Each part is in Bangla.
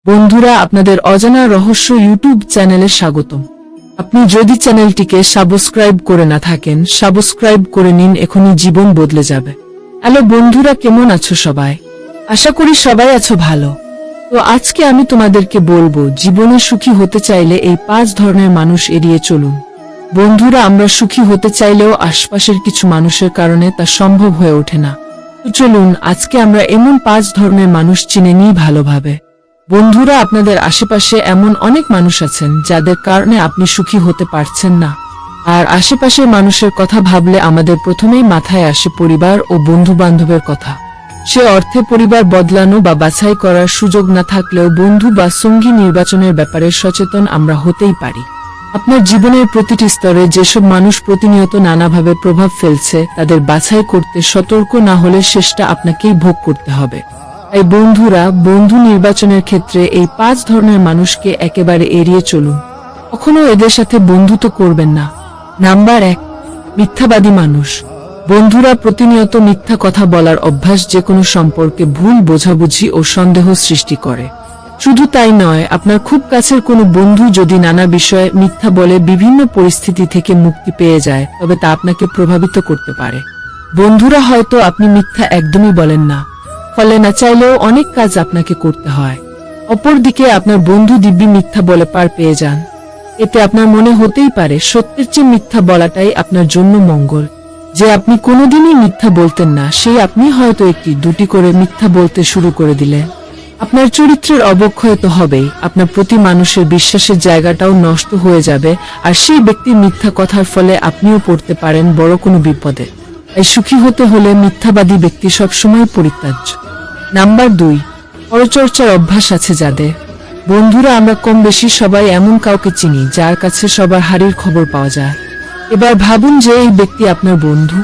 বন্ধুরা, আপনাদের অজানা রহস্য ইউটিউব চ্যানেলে স্বাগতম। আপনি যদি চ্যানেলটিকে সাবস্ক্রাইব করে না থাকেন, সাবস্ক্রাইব করে নিন, এখনই জীবন বদলে যাবে। হ্যালো বন্ধুরা, কেমন আছো সবাই? আশা করি সবাই আছো ভালো। তো আজকে আমি তোমাদেরকে বলবো, জীবনে সুখী হতে চাইলে এই 5 ধরনের মানুষ এড়িয়ে চলুন। বন্ধুরা, আমরা সুখী হতে চাইলেও আশপাশের কিছু মানুষের কারণে তা সম্ভব হয়ে ওঠে না। তো চলুন আজকে আমরা এমন 5 ধরনের মানুষ চিনে নিই ভালোভাবে। বন্ধুরা, আপনাদের আশেপাশে এমন অনেক মানুষ আছেন যাদের কারণে আপনি সুখী হতে পারছেন না। আর আশেপাশের মানুষের কথা ভাবলে আমাদের প্রথমেই মাথায় আসে পরিবার ও বন্ধু বান্ধবের কথা। সে অর্থে পরিবার বদলানো বা বাছাই করার সুযোগ না থাকলেও বন্ধু বা সঙ্গী নির্বাচনের ব্যাপারে সচেতন আমরা হতেই পারি। আপনার জীবনের প্রতিটি স্তরে যেসব মানুষ প্রতিনিয়ত নানাভাবে প্রভাব ফেলছে, তাদের বাছাই করতে সতর্ক না হলে শেষটা আপনাকেই ভোগ করতে হবে। তাই বন্ধুরা, বন্ধু নির্বাচনের ক্ষেত্রে এই 5 ধরনের মানুষকে একেবারে এড়িয়ে চলুন। কখনো এদের সাথে বন্ধুত্ব করবেন না। নাম্বার 1, মিথ্যাবাদী মানুষ। বন্ধুরা, প্রতিনিয়ত মিথ্যা কথা বলার অভ্যাস যে কোনো সম্পর্কে ভুল বোঝাবুঝি ও সন্দেহ সৃষ্টি করে। শুধু তাই নয়, আপনার খুব কাছের কোনো বন্ধু যদি নানা বিষয়ে মিথ্যা বলে বিভিন্ন পরিস্থিতি থেকে মুক্তি পেয়ে যায়, তবে তা আপনাকে প্রভাবিত করতে পারে। বন্ধুরা, হয়তো আপনি মিথ্যা একদমই বলেন না, ফলে না চাইলেও অনেক কাজ আপনাকে করতে হয়। অপরদিকে আপনার বন্ধু দিব্যি মিথ্যা বলে পার পেয়ে যান। এতে আপনার মনে হতেই পারে সত্যের চেয়ে মিথ্যা বলাটাই আপনার জন্য মঙ্গল। যে আপনি কোনোদিনই মিথ্যা বলতেন না, সেই আপনি হয়তো একটি দুটি করে মিথ্যা বলতে শুরু করে দিলেন। আপনার চরিত্রের অবক্ষয় তো হবেই, আপনার প্রতি মানুষের বিশ্বাসের জায়গাটাও নষ্ট হয়ে যাবে, আর সেই ব্যক্তির মিথ্যা কথার ফলে আপনিও পড়তে পারেন বড় কোনো বিপদে। তাই সুখী হতে হলে মিথ্যাবাদী ব্যক্তি সবসময় পরিত্যাজ্য। নাম্বার 2, পরচর্চার অভ্যাস আছে যাদের। বন্ধুরা, আমরা কম বেশি সবাই এমন কাউকে চিনি যার কাছে সবার হাড়ির খবর পাওয়া যায়। এবার ভাবুন যে এই ব্যক্তি আপনার বন্ধু।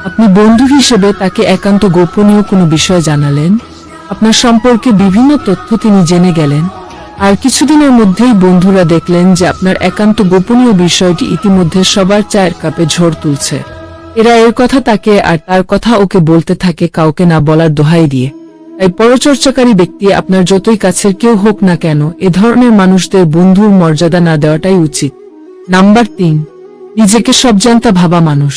আপনি বন্ধু হিসেবে তাকে একান্ত গোপনীয় কোনো বিষয় জানালেন। আপনার সম্পর্কে বিভিন্ন তথ্য তিনি জেনে গেলেন, আর কিছুদিনের মধ্যেই বন্ধুরা দেখলেন যে আপনার একান্ত গোপনীয় বিষয়টি ইতিমধ্যে সবার চায়ের কাপে ঝড় তুলছে। এরা এর কথা তাকে আর তার কথা ওকে বলতে থাকে, কাউকে না বলার দোহাই দিয়ে। তাই পরচর্চাকারী ব্যক্তি আপনার যতই কাছের কেউ হোক না কেন, এ ধরনের মানুষদের বন্ধুর মর্যাদা না দেওয়াটাই উচিত। নাম্বার 3, নিজেকে সবজান্তা ভাবা মানুষ।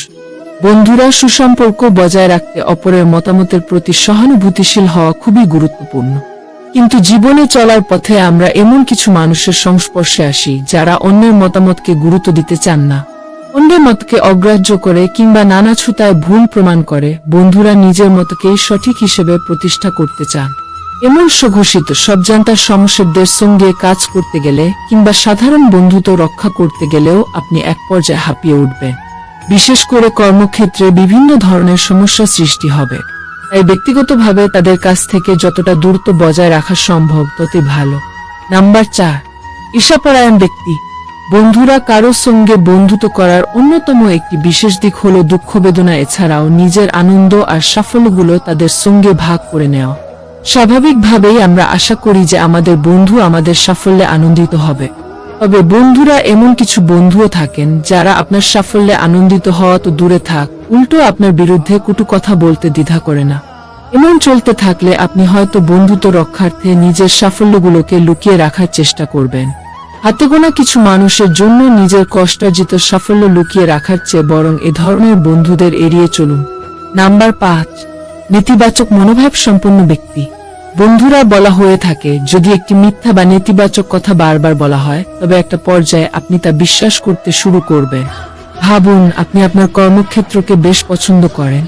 বন্ধুরা, সুসম্পর্ক বজায় রাখতে অপরের মতামতের প্রতি সহানুভূতিশীল হওয়া খুবই গুরুত্বপূর্ণ। কিন্তু জীবনে চলার পথে আমরা এমন কিছু মানুষের সংস্পর্শে আসি যারা অন্যের মতামতকে গুরুত্ব দিতে চান না, অন্যের মতকে অগ্রাহ্য করে কিংবা নানা ছুতায় ভুল প্রমাণ করে। বন্ধুরা নিজের মতকেই সঠিক হিসেবে প্রতিষ্ঠা করতে চান। এমন সুঘোষিত সবজান্তার সমস্যাদের সঙ্গে কাজ করতে গেলে কিংবা সাধারণ বন্ধুত্ব রক্ষা করতে গেলেও আপনি এক পর্যায়ে হাঁপিয়ে উঠবেন। বিশেষ করে কর্মক্ষেত্রে বিভিন্ন ধরনের সমস্যা সৃষ্টি হবে। তাই ব্যক্তিগতভাবে তাদের কাছ থেকে যতটা দূরত্ব বজায় রাখা সম্ভব ততই ভালো। নাম্বার 4, ঈর্ষাপরায়ণ ব্যক্তি। বন্ধুরা, কারোর সঙ্গে বন্ধুত্ব করার অন্যতম একটি বিশেষ দিক হলো দুঃখ বেদনা এছাড়াও নিজের আনন্দ আর সাফল্যগুলো তাদের সঙ্গে ভাগ করে নেওয়া। স্বাভাবিকভাবেই আমরা আশা করি যে আমাদের বন্ধু আমাদের সাফল্যে আনন্দিত হবে। তবে বন্ধুরা, এমন কিছু বন্ধুও থাকেন যারা আপনার সাফল্যে আনন্দিত হওয়া তো দূরে থাক, উল্টো আপনার বিরুদ্ধে কটু কথা বলতে দ্বিধা করে না। এমন চলতে থাকলে আপনি হয়তো বন্ধুত্ব রক্ষার্থে নিজের সাফল্যগুলোকে লুকিয়ে রাখার চেষ্টা করবেন। হাতে গোনা কিছু মানুষের জন্য নিজের কষ্টার্জিত সাফল্য লুকিয়ে রাখার চেয়ে বরং এ ধরনের বন্ধুদের এড়িয়ে চলুন। নাম্বার 5, নেতিবাচক মনোভাব সম্পন্ন ব্যক্তি। বন্ধুরা, বলা হয়ে থাকে, যদি একটি মিথ্যা বা নেতিবাচক কথা বারবার বলা হয়, তবে একটা পর্যায়ে আপনি তা বিশ্বাস করতে শুরু করবেন। ভাবুন, আপনি আপনার কর্মক্ষেত্রকে বেশ পছন্দ করেন,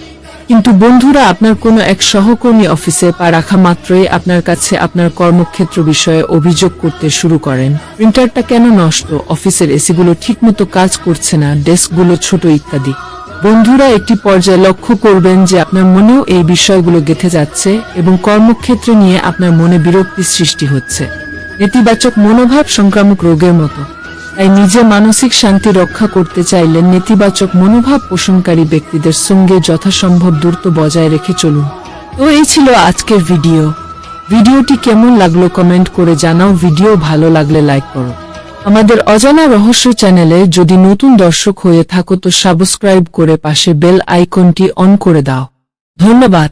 কিন্তু বন্ধুরা আপনার কোনো এক সহকর্মী অফিসে পা রাখা মাত্রই আপনার কাছে আপনার কর্মক্ষেত্র বিষয়ে অভিযোগ করতে শুরু করেন। প্রিন্টারটা কেন নষ্ট, অফিসের এসিগুলো ঠিকমতো কাজ করছে না, ডেস্কগুলো ছোট ইত্যাদি। বন্ধুরা, একটি পর্যায়ে লক্ষ্য করবেন যে আপনার মনেও এই বিষয়গুলো গেঁথে যাচ্ছে এবং কর্মক্ষেত্রে নিয়ে আপনার মনে বিরক্তি সৃষ্টি হচ্ছে। নেতিবাচক মনোভাব সংক্রামক রোগের মতো। তাই নিজে মানসিক শান্তি রক্ষা করতে চাইলে নেতিবাচক মনোভাব পোষণকারী ব্যক্তিদের সঙ্গে যথাসম্ভব দূরত্ব বজায় রেখে চলুন। তো এই ছিল আজকের ভিডিওটি কেমন লাগলো কমেন্ট করে জানাও। ভিডিও ভালো লাগলে লাইক করো। আমাদের অজানা রহস্য চ্যানেলে যদি নতুন দর্শক হয়ে থাকো তো সাবস্ক্রাইব করে পাশে বেল আইকনটি অন করে দাও। ধন্যবাদ।